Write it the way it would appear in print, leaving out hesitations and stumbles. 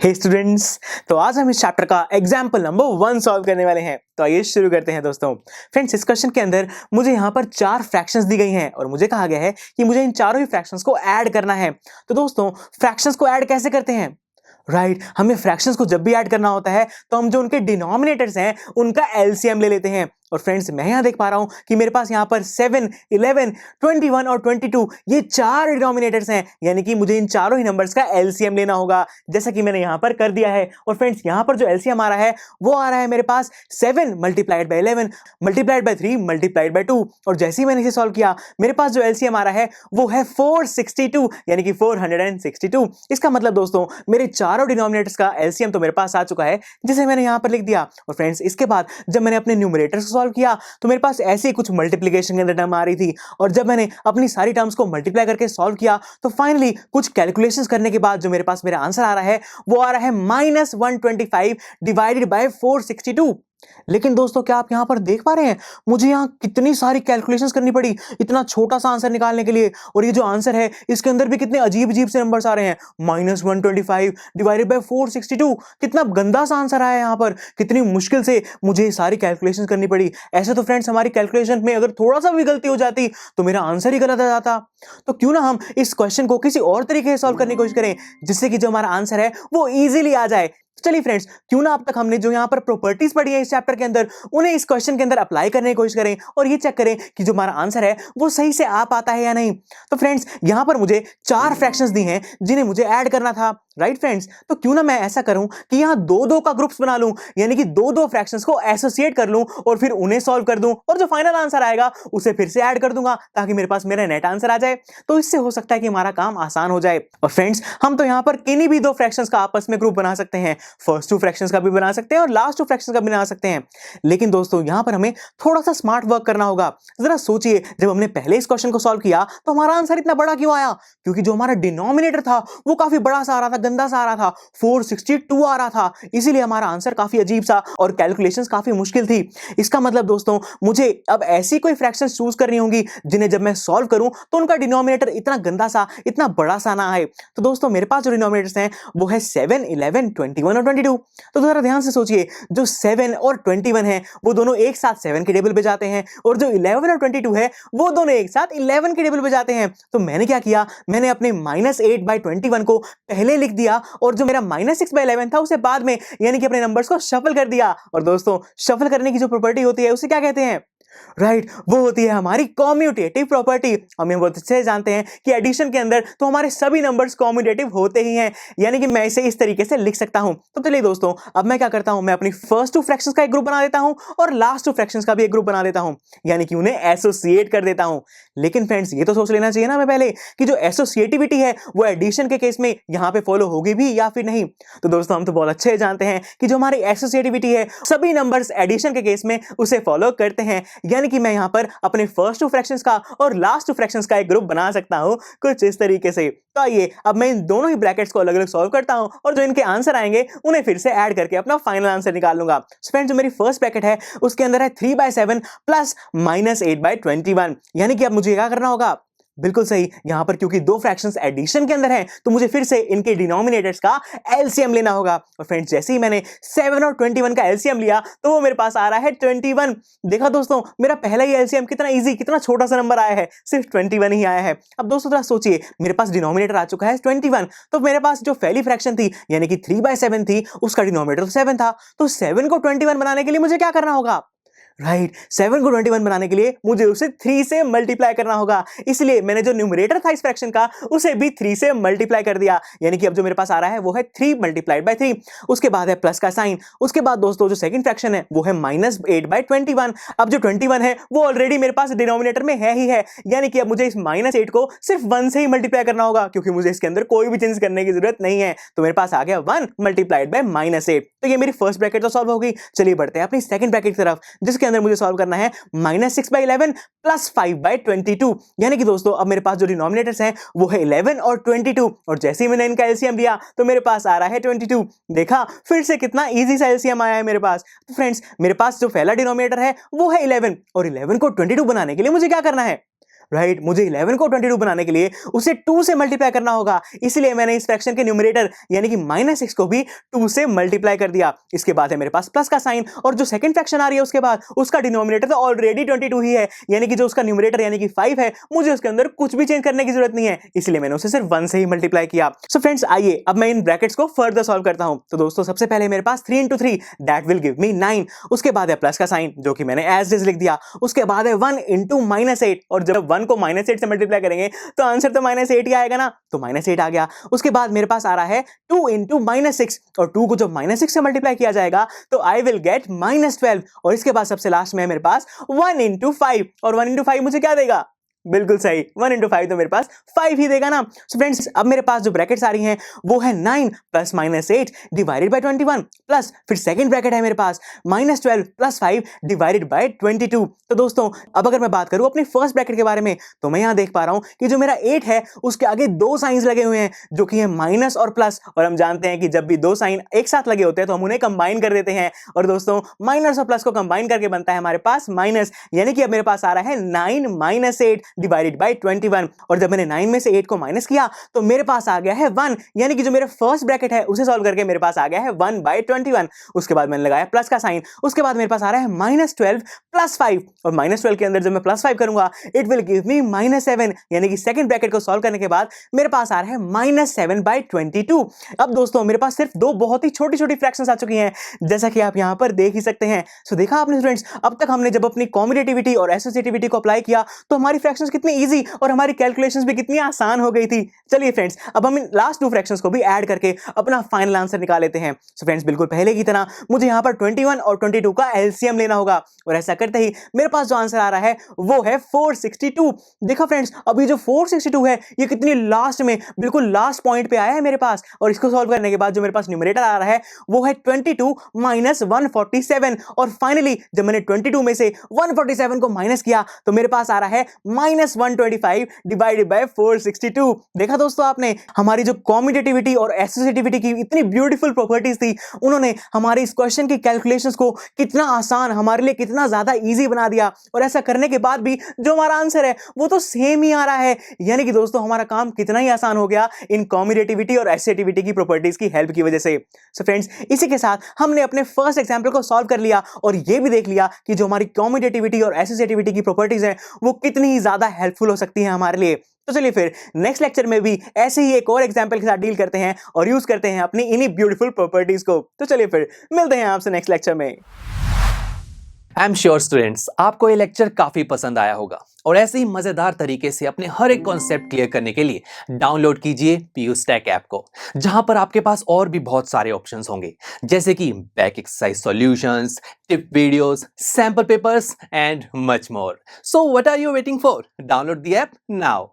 हे students, तो आज हम इस चैप्टर का एग्जाम्पल नंबर 1 सॉल्व करने वाले हैं। तो आइए शुरू करते हैं दोस्तों। फ्रेंड्स, इस क्वेश्चन के अंदर मुझे यहाँ पर 4 फ्रैक्शंस दी गई हैं और मुझे कहा गया है कि मुझे इन चारों ही फ्रैक्शंस को ऐड करना है। तो दोस्तों, फ्रैक्शंस को ऐड कैसे करते हैं? राइट, हमें फ्रैक्शंस को जब भी ऐड करना होता है तो हम जो उनके डिनोमिनेटर्स हैं उनका एलसीएम ले लेते हैं। और फ्रेंड्स, मैं यहाँ देख पा रहा हूँ कि मेरे पास यहाँ पर 7, 11, 21 और 22 ये 4 डिनोमिनेटर्स हैं, यानी कि मुझे इन चारों ही नंबर्स का एलसीएम लेना होगा, जैसा कि मैंने यहाँ पर कर दिया है। और फ्रेंड्स, यहाँ पर जो एलसीएम आ रहा है वो आ रहा है मेरे पास 7 multiplied by 11 multiplied by 3 multiplied by 2। और जैसे ही मैंने इसे सॉल्व किया, मेरे पास जो एलसीएम आ रहा है वो है 462, यानी कि 462। इसका मतलब दोस्तों, मेरे चारों डिनोमिनेटर्स का एलसीएम तो मेरे पास आ चुका है, जिसे मैंने यहाँ पर लिख दिया। और फ्रेंड्स, इसके बाद जब मैंने अपने न्यूमरेटर्स सॉल्व किया तो मेरे पास ऐसे ही कुछ मल्टीप्लिकेशन के अंदर टर्म आ रही थी, और जब मैंने अपनी सारी टर्म्स को मल्टीप्लाई करके सॉल्व किया तो फाइनली कुछ कैलकुलेशंस करने के बाद जो मेरे पास मेरा आंसर आ रहा है वो आ रहा है -125 डिवाइडेड बाय 462। लेकिन दोस्तों, क्या आप यहां पर देख पा रहे हैं मुझे यहां कितनी सारी कैलकुलेशंस करनी पड़ी इतना छोटा सा आंसर निकालने के लिए? और ये जो आंसर है इसके अंदर भी कितने अजीब अजीब से नंबर्स आ रहे हैं। -125 डिवाइडेड बाय 462, कितना गंदा सा आंसर आया है यहाँ पर। कितनी मुश्किल से मुझे सारी कैलकुलेशंस करनी पड़ी। ऐसे तो फ्रेंड्स, हमारी कैलकुलेशन में अगर थोड़ा सा भी गलती हो जाती तो मेरा आंसर ही गलत आ जाता। तो क्यों ना हम इस क्वेश्चन को किसी और तरीके से सॉल्व करने की कोशिश करें, जिससे कि जो हमारा आंसर है वो इजीली आ जाए। चलिए फ्रेंड्स, क्यों ना अब तक हमने जो यहाँ पर प्रॉपर्टीज पढ़ी है इस चैप्टर के अंदर, उन्हें इस क्वेश्चन के अंदर अप्लाई करने की कोशिश करें और ये चेक करें कि जो हमारा आंसर है वो सही से आ पाता है या नहीं। तो फ्रेंड्स, यहाँ पर मुझे 4 फ्रैक्शंस दी हैं जिन्हें मुझे ऐड करना था। राइट फ्रेंड्स, तो क्यों ना मैं ऐसा करूं कि यहाँ 2-2 का ग्रुप्स बना लूं, यानी कि 2-2 फ्रैक्शंस को एसोसिएट कर लूं और फिर उन्हें सॉल्व कर दूं, और जो फाइनल आंसर आएगा उसे फिर से ऐड कर दूंगा ताकि मेरे पास मेरा नेट आंसर आ जाए। तो इससे हो सकता है कि हमारा काम आसान हो जाए। और फ्रेंड्स, हम तो यहाँ पर किन्हीं भी 2 फ्रैक्शंस का आपस में ग्रुप बना सकते हैं, फर्स्ट 2 फ्रैक्शंस का भी बना सकते हैं और लास्ट 2 फ्रैक्शंस का भी बना सकते हैं। लेकिन दोस्तों, यहाँ पर हमें थोड़ा सा स्मार्ट वर्क करना होगा। जरा सोचिए, जब हमने पहले इस क्वेश्चन को सॉल्व किया तो हमारा आंसर इतना बड़ा क्यों आया? क्योंकि जो हमारा डिनोमिनेटर था वो काफी बड़ा सा आ रहा था, गंदा सा आ रहा था, 462 आ रहा था। इसीलिए हमारा आंसर काफी अजीब सा और कैलकुलेशंस काफी मुश्किल थी। इसका मतलब दोस्तों, मुझे अब ऐसी कोई फ्रैक्शंस चूज करनी होंगी जिन्हें जब मैं सॉल्व करूं तो उनका डिनोमिनेटर इतना गंदा सा, इतना बड़ा सा ना आए। तो दोस्तों, मेरे पास जो डिनोमिनेटर्स हैं वो है 7, 11, 21 और 22। तो जरा ध्यान से सोचिए, जो 7 और 21 है वो दोनों एक साथ 7 के टेबल पे जाते हैं, और जो 11 और 22 है वो दोनों एक साथ 11 के टेबल पे जाते हैं। तो मैंने क्या किया, मैंने अपने -8/21 को पहले लिख दिया और जो मेरा -6/11 था उसे बाद में, यानी कि अपने नंबर्स को शफल कर दिया। और दोस्तों, शफल करने की जो प्रॉपर्टी होती है उसे क्या कहते हैं? राइट, वो होती है हमारी कॉम्यूटेटिव प्रॉपर्टी। हम बहुत अच्छे से जानते हैं कि एडिशन के अंदर तो हमारे सभी नंबर्स कॉम्यूटेटिव होते ही हैं, यानी कि मैं इसे इस तरीके से लिख सकता हूं। तो चलिए दोस्तों, अब मैं क्या करता हूं, मैं अपनी फर्स्ट 2 फ्रैक्शंस का एक ग्रुप बना देता हूं और लास्ट 2 फ्रैक्शंस का भी एक ग्रुप बना देता हूं, यानी कि उन्हें एसोसिएट कर देता हूं। लेकिन फ्रेंड्स, ये तो सोच लेना चाहिए ना मैं पहले कि जो एसोसिएटिविटी है वो एडिशन के केस में यहां पे फॉलो होगी भी या फिर नहीं। तो दोस्तों, हम तो बहुत अच्छे जानते हैं कि जो हमारी एसोसिएटिविटी है सभी नंबर्स एडिशन के केस में उसे फॉलो करते हैं, यानी कि मैं यहां पर अपने फर्स्ट 2 फ्रैक्शंस का और लास्ट 2 फ्रैक्शंस का एक ग्रुप बना सकता हूं कुछ इस तरीके से। तो आइए, अब मैं इन दोनों ही ब्रैकेट्स को अलग-अलग सॉल्व करता हूं और जो इनके आंसर आएंगे उन्हें फिर से ऐड करके अपना फाइनल आंसर निकाल लूंगा। सो फ्रेंड्स, जो मेरी फर्स्ट ब्रैकेट है उसके अंदर है 3/7 प्लस -8/21, यानी कि अब मुझे क्या करना होगा? बिल्कुल सही, यहां पर क्योंकि 2 फ्रैक्शंस एडिशन के अंदर हैं तो मुझे फिर से इनके डिनोमिनेटर्स का एलसीएम लेना होगा। और फ्रेंड्स, जैसे ही मैंने 7 और 21 का एलसीएम लिया तो वो मेरे पास आ रहा है 21। देखा दोस्तों, मेरा पहला ही एलसीएम कितना इजी, कितना छोटा सा नंबर आया है, सिर्फ 21 ही आया है। अब दोस्तों जरा सोचिए, मेरे पास डिनोमिनेटर आ चुका है 21, तो मेरे पास जो पहली फ्रैक्शन थी यानी कि 3/7 थी उसका डिनोमिनेटर 7 था। तो 7 को 21 बनाने के लिए मुझे क्या करना होगा? राइट, 7 को 21 बनाने के लिए मुझे उसे 3 से मल्टीप्लाई करना होगा। इसलिए मैंने जो न्यूमरेटर था इस फ्रैक्शन का उसे भी 3 से मल्टीप्लाई कर दिया, यानी कि अब जो मेरे पास आ रहा है वो है 3 × 3। उसके बाद है प्लस का साइन। उसके बाद दोस्तों, जो सेकंड फ्रैक्शन है वो है -8/21। अब जो 21 है वो ऑलरेडी मेरे पास डिनोमिनेटर में है ही है, यानी कि अब मुझे इस -8 को सिर्फ 1 से ही मल्टीप्लाई करना होगा, क्योंकि मुझे इसके अंदर कोई भी चेंज करने की जरूरत नहीं है। तो मेरे पास आ गया 1 × -8। तो ये मेरी फर्स्ट ब्रैकेट तो सॉल्व हो गई। चलिए बढ़ते हैं अपनी सेकंड ब्रैकेट की तरफ, जिसके अंदर मुझे सॉल्व करना है -6/11 प्लस 5/22, यानी कि दोस्तों अब मेरे पास जो डिनोमिनेटर्स हैं वो है 11 और 22, और जैसे ही मैंने इनका एलसीएम लिया तो मेरे पास आ रहा है 22। देखा, फिर से कितना इजी सा एलसीएम आया है मेरे पास। तो फ्रेंड्स, मेरे पास जो पहला डिनोमिनेटर है वो है 11, और 11 को 22 बनाने के लिए मुझे क्या करना है? राइट, मुझे 11 को 22 बनाने के लिए उसे 2 से मल्टीप्लाई करना होगा, इसलिए मैंने इस फ्रैक्शन के न्यूमरेटर यानी कि -6 को भी 2 से मल्टीप्लाई कर दिया। इसके बाद है मेरे पास प्लस का साइन, और जो सेकंड फ्रैक्शन आ रही है उसके बाद उसका डिनोमिनेटर तो ऑलरेडी 22 ही है, यानी कि जो उसका न्यूमरेटर यानी कि 5 है, मुझे उसके अंदर कुछ भी चेंज करने की जरूरत नहीं है, इसलिए मैंने उसे सिर्फ 1 से ही मल्टीप्लाई किया। सो फ्रेंड्स, आइए अब मैं इन ब्रैकेट्स को फर्दर सॉल्व करता हूं। तो दोस्तों सबसे पहले मेरे पास 3 into 3 that will give me 9, उसके बाद है प्लस का साइन जो कि मैंने एज इज लिख दिया, उसके बाद है 1 into -8, और जब 1 को -8 से मल्टीप्लाई करेंगे तो आंसर तो -8 ही आएगा ना, तो -8 आ गया। उसके बाद मेरे पास आ रहा है 2 into -6, और 2 को जब -6 से मल्टीप्लाई किया जाएगा तो आई विल गेट -12, और इसके बाद सबसे लास्ट में है मेरे पास 1 into 5, और 1 into 5 मुझे क्या देगा? बिल्कुल सही, 1 into 5 तो मेरे पास 5 ही देगा ना। सो फ्रेंड्स, अब मेरे पास जो ब्रैकेट्स आ रही हैं वो है 9 प्लस -8 डिवाइडेड बाय 21, प्लस फिर सेकंड ब्रैकेट है मेरे पास -12 प्लस 5 डिवाइडेड बाय 22। तो दोस्तों अब अगर मैं बात करूं अपने फर्स्ट ब्रैकेट के बारे में, तो मैं यहां देख पा रहा हूं कि जो मेरा 8 है उसके आगे 2 साइंस लगे हुए हैं जो कि है माइनस और प्लस, और हम जानते हैं कि जब भी 2 साइन एक साथ लगे होते हैं तो हम उन्हें कंबाइन कर देते हैं, और दोस्तों माइनस और प्लस को कंबाइन करके बनता है हमारे पास माइनस, यानी कि अब मेरे पास आ रहा है 9 - 8 डिवाइडेड बाय 21, और जब मैंने 9 में से 8 को माइनस किया तो मेरे पास आ गया है 1, यानी कि जो मेरा फर्स्ट ब्रैकेट है उसे सॉल्व करके मेरे पास आ गया है 1/21। उसके बाद मैंने लगाया प्लस का साइन, उसके बाद मेरे पास आ रहा है -12 प्लस 5, और -12 के अंदर जब मैं प्लस 5 करूंगा इट विल गिव मी -7, यानी कि सेकंड ब्रैकेट को सॉल्व करने के बाद मेरे पास आ रहा है -7/22। अब दोस्तों मेरे पास सिर्फ 2 बहुत ही छोटी छोटी फ्रैक्शंस आ चुकी हैं, जैसा कि आप यहां पर देख ही सकते हैं। सो देखा आपने स्टूडेंट्स, अब तक हमने जब अपनी कॉम्यूटेटिविटी और एसोसिएटिविटी को अप्लाई किया तो हमारी फ्रैक्शंस कितनी इजी और हमारी कैलकुलेशंस भी कितनी आसान हो गई थी। चलिए फ्रेंड्स, अब हम इन लास्ट 2 फ्रैक्शंस को भी ऐड करके अपना फाइनल आंसर निकाल लेते हैं। सो फ्रेंड्स, बिल्कुल पहले की तरह मुझे यहां पर 21 और 22 का एलसीएम लेना होगा, और ऐसा करते ही मेरे पास जो आंसर आ रहा है वो है 462। देखो फ्रेंड्स, अभी जो 462 है ये कितनी लास्ट में, बिल्कुल लास्ट पॉइंट पे आया है मेरे पास, और इसको सॉल्व करने के बाद जो मेरे पास न्यूमरेटर आ रहा है वो है 22 माइनस 147, और फाइनली जब मैंने 22 में से 147 को माइनस किया तो मेरे पास आ रहा है -125 डिवाइडेड बाय 462। देखा दोस्तों आपने, हमारी जो कॉम्यूटेटिविटी और एसोसिएटिविटी की इतनी ब्यूटीफुल प्रॉपर्टीज थी, उन्होंने हमारे इस क्वेश्चन की कैलकुलेशंस को कितना आसान, हमारे लिए कितना ज्यादा इजी बना दिया, और ऐसा करने के बाद भी जो हमारा आंसर है वो तो सेम ही आ रहा है, यानी कि दोस्तों हमारा काम कितना ही आसान हो गया इन कॉम्यूटेटिविटी और एसोसिएटिविटी की प्रॉपर्टीज की हेल्प की वजह से। सो फ्रेंड्स, इसी के साथ हमने अपने फर्स्ट एग्जांपल को सॉल्व कर लिया, और ये भी देख लिया कि जो हमारी कॉम्यूटेटिविटी और एसोसिएटिविटी की प्रॉपर्टीज हैं वो कितनी ही ज्यादा हेल्पफुल हो सकती हैं हमारे लिए। तो चलिए फिर नेक्स्ट लेक्चर में भी ऐसे ही एक और एग्जांपल के साथ डील करते हैं और यूज करते हैं अपनी इन्हीं ब्यूटीफुल प्रॉपर्टीज को। तो चलिए फिर मिलते हैं आपसे नेक्स्ट लेक्चर में। आई एम श्योर स्टूडेंट्स, आपको ये लेक्चर काफी पसंद आया होगा, और ऐसे ही मजेदार तरीके से अपने हर एक कॉन्सेप्ट क्लियर करने के लिए डाउनलोड कीजिए PUStack ऐप को, जहां पर आपके पास और भी बहुत सारे ऑप्शंस होंगे, जैसे कि back exercise solutions, tip videos, sample papers and much more. So what are you waiting for? Download the app now.